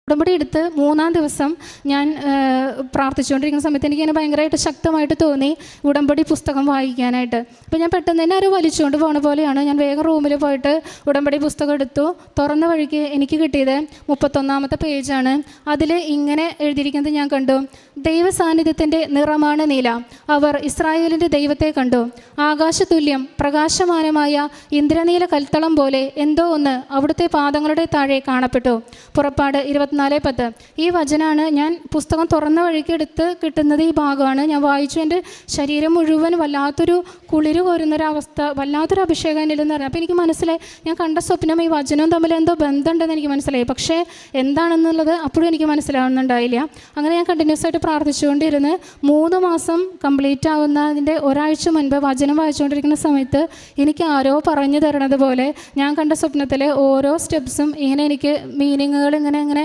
ഉടമ്പടി എടുത്ത് 3-ാം ദിവസം ഞാൻ പ്രാർത്ഥിച്ചുകൊണ്ടിരിക്കുന്ന സമയത്ത് എനിക്കിങ്ങനെ ഭയങ്കരമായിട്ട് ശക്തമായിട്ട് തോന്നി ഉടമ്പടി പുസ്തകം വായിക്കാനായിട്ട്. അപ്പോൾ ഞാൻ പെട്ടെന്ന് തന്നെ ഒരു വലിച്ചുകൊണ്ട് പോണ പോലെയാണ്. ഞാൻ വേഗം റൂമിൽ പോയിട്ട് ഉടമ്പടി പുസ്തകം എടുത്തു. തുറന്ന വഴിക്ക് എനിക്ക് കിട്ടിയത് 31-ാമത്തെ പേജാണ്. അതിൽ ഇങ്ങനെ എഴുതിയിരിക്കുന്നത് ഞാൻ കണ്ടു: ദൈവ സാന്നിധ്യത്തിൻ്റെ നിറമാണ് നീല. അവർ ഇസ്രായേലിൻ്റെ ദൈവത്തെ കണ്ടു. ആകാശതുല്യം പ്രകാശമാനമായ ഇന്ദ്രനീല കൽത്തളം പോലെ എന്തോ ഒന്ന് അവിടുത്തെ പാദങ്ങളുടെ താഴെ കാണപ്പെട്ടു. പുറപ്പാട് 24:10. ഈ വചനമാണ് ഞാൻ പുസ്തകം തുറന്ന വഴിക്ക് എടുത്ത് കിട്ടുന്നത്. ഈ ഭാഗമാണ് ഞാൻ വായിച്ചു. എൻ്റെ ശരീരം മുഴുവൻ വല്ലാത്തൊരു കുളിര് കോരുന്നൊരവസ്ഥ, വല്ലാത്തൊരു അഭിഷേകം എന്നിലെന്ന് പറഞ്ഞു. അപ്പോൾ എനിക്ക് മനസ്സിലായി, ഞാൻ കണ്ട സ്വപ്നം ഈ വചനവും തമ്മിൽ എന്തോ ബന്ധമുണ്ടെന്ന് എനിക്ക് മനസ്സിലായി. പക്ഷേ എന്താണെന്നുള്ളത് അപ്പോഴും എനിക്ക് മനസ്സിലാവുന്നുണ്ടായില്ല. അങ്ങനെ ഞാൻ കണ്ടിന്യൂസ് ആയിട്ട് പ്രാർത്ഥിച്ചുകൊണ്ടിരുന്ന് 3 മാസം കംപ്ലീറ്റ് ആവുന്നതിൻ്റെ ഒരാഴ്ച മുൻപ് വചനം വായിച്ചുകൊണ്ടിരിക്കുന്ന സമയത്ത് എനിക്ക് ആരോ പറഞ്ഞു തരണത് പോലെ ഞാൻ കണ്ട സ്വപ്നത്തിലെ ഓരോ സ്റ്റെപ്സും ഇങ്ങനെ എനിക്ക് മീനിങ്ങുകൾ ഇങ്ങനെ